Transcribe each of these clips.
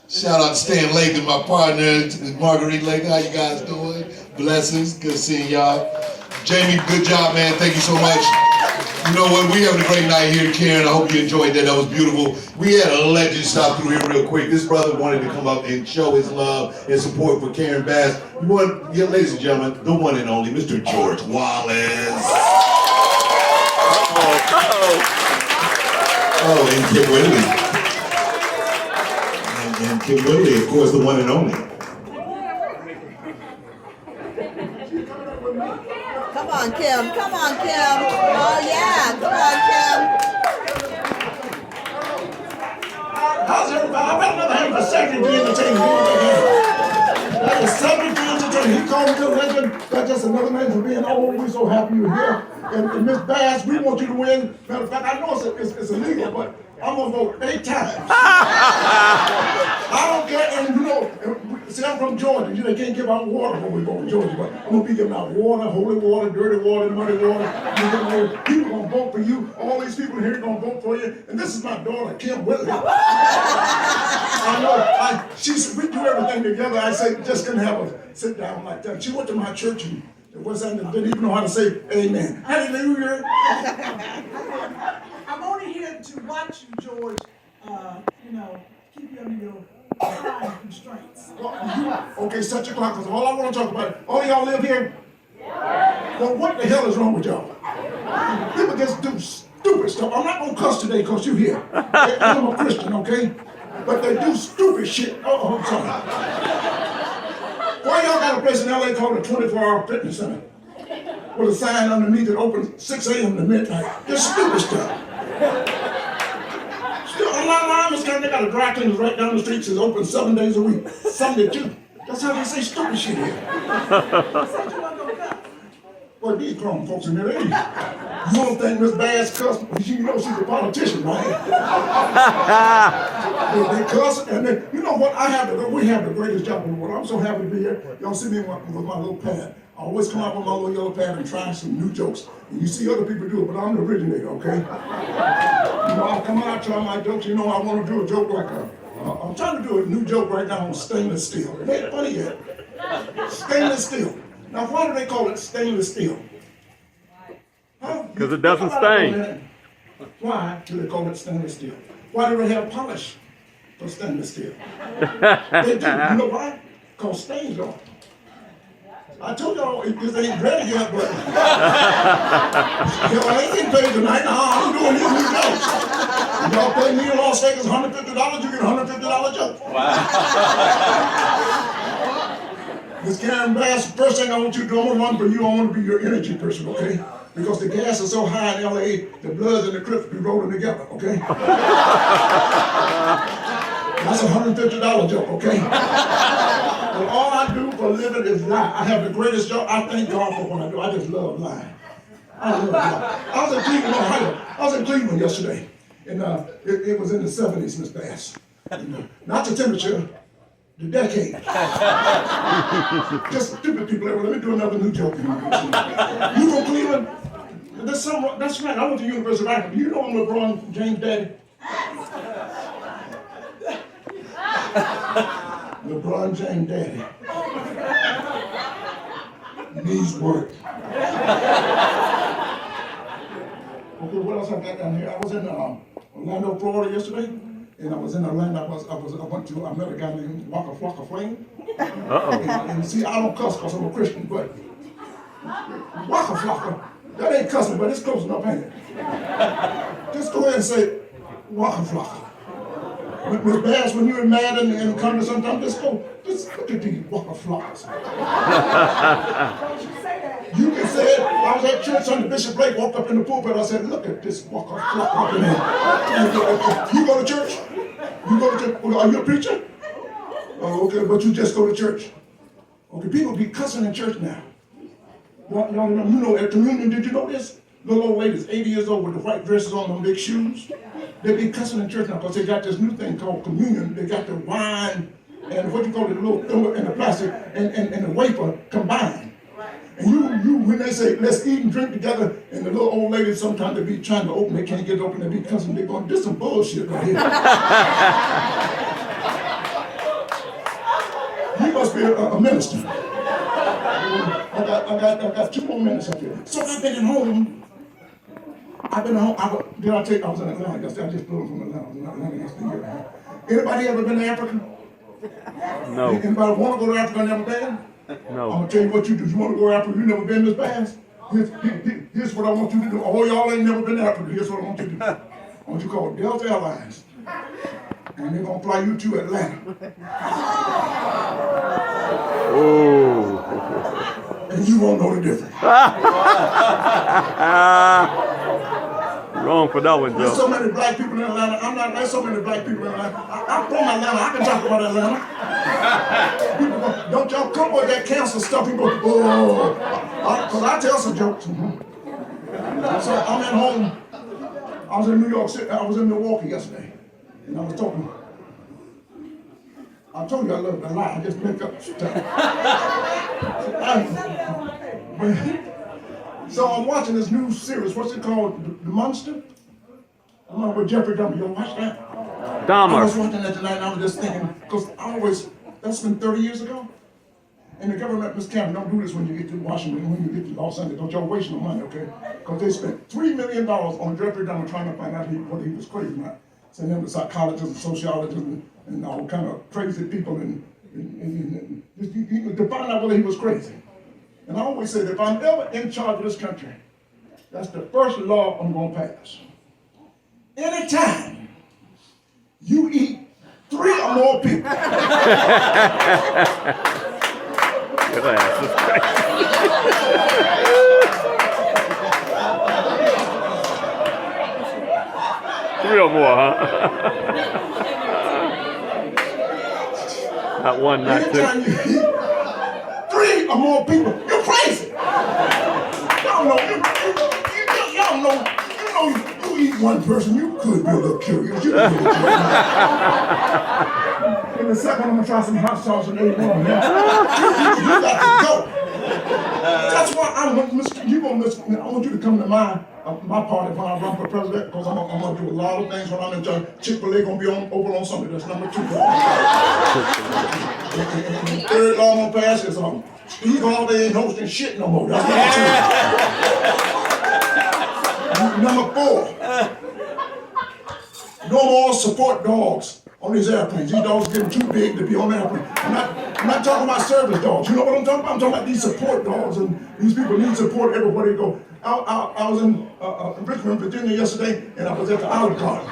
Shout out to Stan Lathan, my partner, Marguerite Lathan. How you guys doing? Blessings. Good seeing y'all. Jamie, good job, man. Thank you so much. You know what? We having a great night here, Karen. I hope you enjoyed that. That was beautiful. We had a legend stop through here real quick. This brother wanted to come up and show his love and support for Karen Bass. Yeah, ladies and gentlemen, the one and only Mr. George Wallace. Oh, and Kym Whitley. And Kym Whitley, of course, the one and only. Come on, Kym. Come on, Kym. Oh, yeah. Come on, Kym. How's everybody? I better never have a Cedric to entertain you. That is Cedric to entertain. He called me a legend. That's just another name for being old. We're so happy you're here. And Miss Bass, we want you to win. Matter of fact, I know it's illegal, but I'm going to vote 8 times. I don't care. And you know, see, I'm from Georgia. They can't give out water when we go to Georgia, but I'm going to be giving out water, holy water, dirty water, muddy water. People going to vote for you. All these people here are going to vote for you. And this is my daughter, Kym Whitley. I know. We do everything together. I say, just couldn't have her sit down like that. She went to my church and didn't even know how to say amen. Hallelujah. I'm only here to watch you, George. Keep you under your time constraints. Okay, set your clock, because all I want to talk about, all of y'all live here? Well, what the hell is wrong with y'all? People just do stupid stuff. I'm not going to cuss today because you're here. I'm a Christian, okay? But they do stupid shit. Oh, I'm sorry. Why y'all got a place in LA called a 24-hour fitness center? With a sign underneath that opens 6 a.m. to midnight. Just stupid stuff. Still, a lot of linemen they got a dry cleaners right down the street that's open 7 days a week. Sunday too. That's how they say stupid shit here. Well, these grown folks in there, you don't think Miss Bass cuss? You know she's a politician, right? they cuss, and you know what? We have the greatest job in the world. I'm so happy to be here. Y'all see me with my little pad. I always come out with my little yellow pad and try some new jokes. And you see other people do it, but I'm the originator, okay? I come out, try my jokes. I want to do a joke like I'm trying to do a new joke right now on stainless steel. It ain't funny yet. Stainless steel. Now, why do they call it stainless steel? Because it doesn't stain. Why do they call it stainless steel? Why do they have polish for stainless steel? They do. You know why? Because stains on it. I told y'all this ain't ready yet, but I ain't getting paid tonight. I'm doing these new jokes. Y'all pay me in Las Vegas $150, you get a $150 joke. Wow. Miss Karen Bass, first thing I want you to do, I'm going to run for you. I want to be your energy person, okay? Because the gas is so high in LA, the Bloods and the Crips be rolling together, okay? That's a $150 joke, okay? But all I do for a living is lie. I have the greatest job. I thank God for what I do. I just love lying. I love lying. I was in Cleveland, Ohio. I was in Cleveland yesterday, and it was in the 70s, Miss Bass. Not the temperature, the decade. Just stupid people. Let me do another new joke. You from Cleveland? That's right. I went to University of Akron. You know I'm LeBron James' daddy? LeBron James' daddy needs work. Okay, what else I got down here? I was in Orlando, Florida yesterday, and I was in Orlando. I met a guy named Waka Flame. And see, I don't cuss because I'm a Christian, but Waka Flocka, that ain't cussing, but it's close enough, ain't it? Just go ahead and say Waka Flocka. Miss Bass, when you're mad and come to sometimes, just look at these Waka Flockas. You can say it. I was at church Sunday, Bishop Blake walked up in the pulpit. I said, look at this Waka Flocka up in here. You go to church? You go to church? Are you a preacher? Oh, okay, but you just go to church. Okay, people be cussing in church now. You know, at communion, did you know this? Little old ladies, 80 years old with the white dresses on, them big shoes. They be cussing in church now because they got this new thing called communion. They got the wine and what you call it, the little filler and the plastic and the wafer combined. And you when they say let's eat and drink together, and the little old ladies sometimes they be trying to open, they can't get it open, they be cussing, they going, this some bullshit right here. must be a minister. I got 2 more minutes up here. So I've been at home. Did I tell you I was in Atlanta yesterday? I just flew in from Atlanta. I was in Atlanta yesterday. Anybody ever been to Africa? No. Anybody want to go to Africa and never been? No. I'm gonna tell you what you do. You want to go to Africa? You never been this fast? Here's what I want you to do. All y'all ain't never been to Africa. Here's what I want you to do. I want you to call Delta Airlines, and they're gonna fly you to Atlanta. Oh. And you won't know the difference. Wrong for that one, There's Joe. so many black people in Atlanta. There's so many black people in Atlanta. I'm from Atlanta. I can talk about Atlanta. People go, don't y'all come with that cancer stuff and go, oh. Because I tell some jokes. So I'm at home. I was in New York City. I was in Milwaukee yesterday. And I was talking. I told you I love to lie. I just make up stuff. So I'm watching this new series. What's it called? The Monster? I don't know, with Jeffrey Dahmer. You watch that? I was Dahmer. watching that tonight and I was just thinking, because that's been 30 years ago. And the government, Mr. Cameron, don't do this when you get to Washington, when you get to Los Angeles. Don't y'all waste no money, okay? Because they spent $3 million on Jeffrey Dahmer trying to find out whether he was crazy or not. Send him to psychologists and sociologists and all kind of crazy people and to find out whether he was crazy. And I always say that if I'm ever in charge of this country, that's the first law I'm going to pass. Anytime you eat 3 or more people, Your ass is crazy. 3 or more, huh? Not 1, not 2. anytime you eat 3 or more people, you're crazy. Y'all know, you eat one person, you could be a little curious. You could be a little curious. In a second, I'm gonna try some hot sauce and 81. You got to go. That's why I want you to come to my party when I run for president, because I'm gonna do a lot of things when I'm in charge. Chick-fil-A gonna be open on Sunday. That's number 2. And the third law I'm gonna pass is Steve Harvey ain't hosting shit no more. That's number 2. Number 4. No more support dogs on these airplanes. These dogs getting too big to be on the airplane. I'm not talking about service dogs. You know what I'm talking about? I'm talking about these support dogs, and these people need support everywhere they go. I was in Richmond, Virginia yesterday, and I was at the Olive Garden.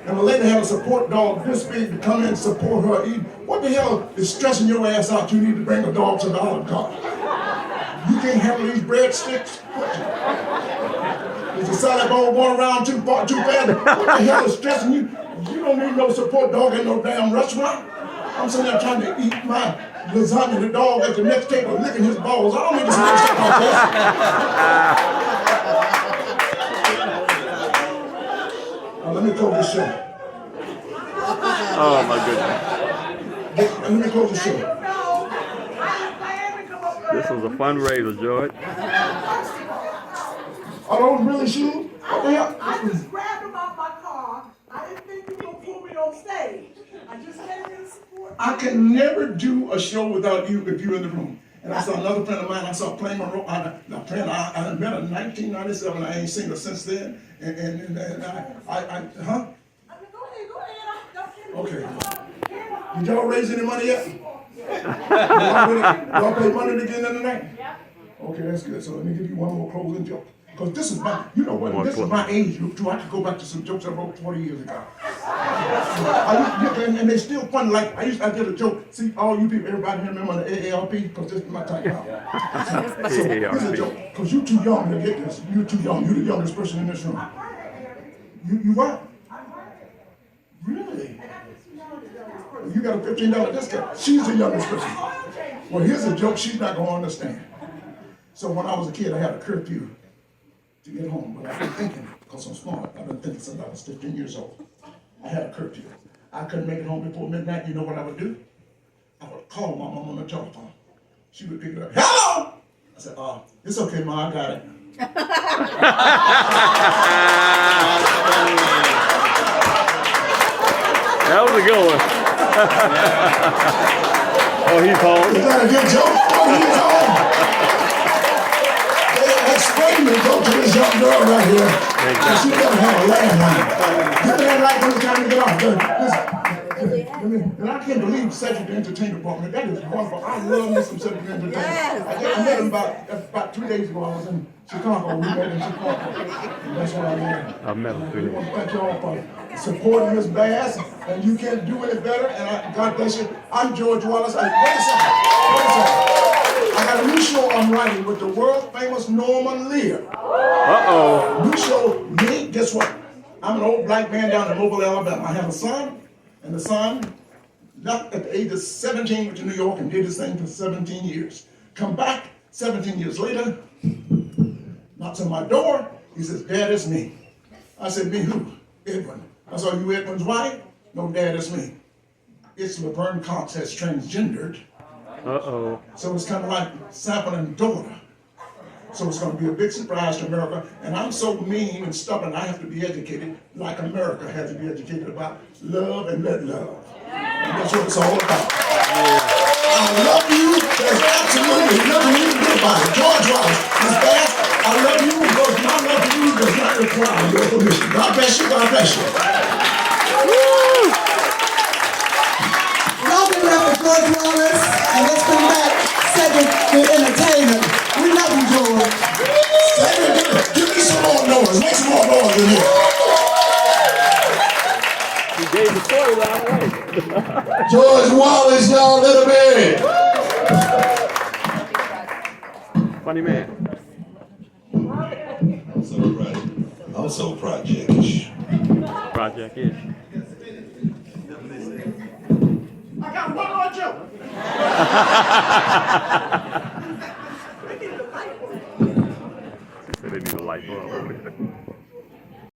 And the lady had a support dog this big to come in and support her eat. What the hell is stressing your ass out? You need to bring a dog to the Olive Garden. You can't handle these breadsticks? Is the salad bowl going around too fast? What the hell is stressing you? You don't need no support dog in no damn restaurant. I'm sitting there trying to eat my lasagna. The dog at the next table licking his balls. I don't need to see no stuff like that. Now, let me close this show. Oh my goodness. Let me close this show. This was a fundraiser, George. Are those really shoes? What the hell? I just grabbed him out my car. I didn't think you were gonna pull me on stage. I just came in to support. I can never do a show without you if you're in the room. And I saw another friend of mine, I saw playing Monroe. I met her in 1997. I ain't seen her since then. And I huh? Go ahead. Okay. Did y'all raise any money yet? Y'all pay money to get in tonight? Yeah. Okay, that's good. So let me give you one more closing joke. Because this is my, you know what, this is my age group too. I could go back to some jokes I wrote 20 years ago. And they still fun. Like, I did a joke. See, all you people, everybody here remember the AARP? Because this is my type now. So here's a joke. Because you're too young to get this. You're too young. You're the youngest person in this room. You what? Really? You got a $15 discount. She's the youngest person. Well, here's a joke she's not going to understand. So when I was a kid, I had a curfew to get home. But I've been thinking, because I'm smart, I've been thinking since I was 15 years old. I had a curfew. I couldn't make it home before midnight. You know what I would do? I would call my mom on the telephone. She would pick it up. Hello! I said, it's okay, Ma, I got it. That was a good one. Oh, he's home. Is that a good joke? Oh, he's home. Explain me, go to this young girl right here. And she doesn't have a landline. Give me that right when it's time to get off. And I can't believe Cedric the Entertainment Department. That is wonderful. I love me some Cedric the Entertainment. Yes. I met him about 2 days ago. I was in Chicago. We met in Chicago. And that's what I met. I met him I 3 want days. to thank y'all for supporting Miss Bass. And you can't do any better. And God bless you. I'm George Wallace. Wait a second. I got a new show I'm writing with the world famous Norman Lear. Uh-oh. New show, me, guess what? I'm an old black man down in Mobile, Alabama. I have a son, and the son left at the age of 17, went to New York and did his thing for 17 years. Come back 17 years later, knocks on my door. He says, Dad, it's me. I said, me who? Edwin. I said, you Edwin's wife? No, Dad, it's me. It's Laverne Cox has transgendered. Uh-oh. So it's kind of like Sample and daughter. So it's going to be a big surprise to America. And I'm so mean and stubborn, I have to be educated like America has to be educated about love and let love. And that's what it's all about. I love you. There's absolutely nothing you can do about it. George Wallace, Miss Bass, I love you because my love for you does not require your permission. God bless you. God bless you. Y'all give it up for George Wallace, and let's bring back Cedric the Entertainer. We love you, George. Give me some more noise. Make some more noise in here. He gave the storyline away. George Wallace, y'all, little bit. Funny man. I'm so project-ish. Project-ish. I got one more joke. They said they need a light bulb over there.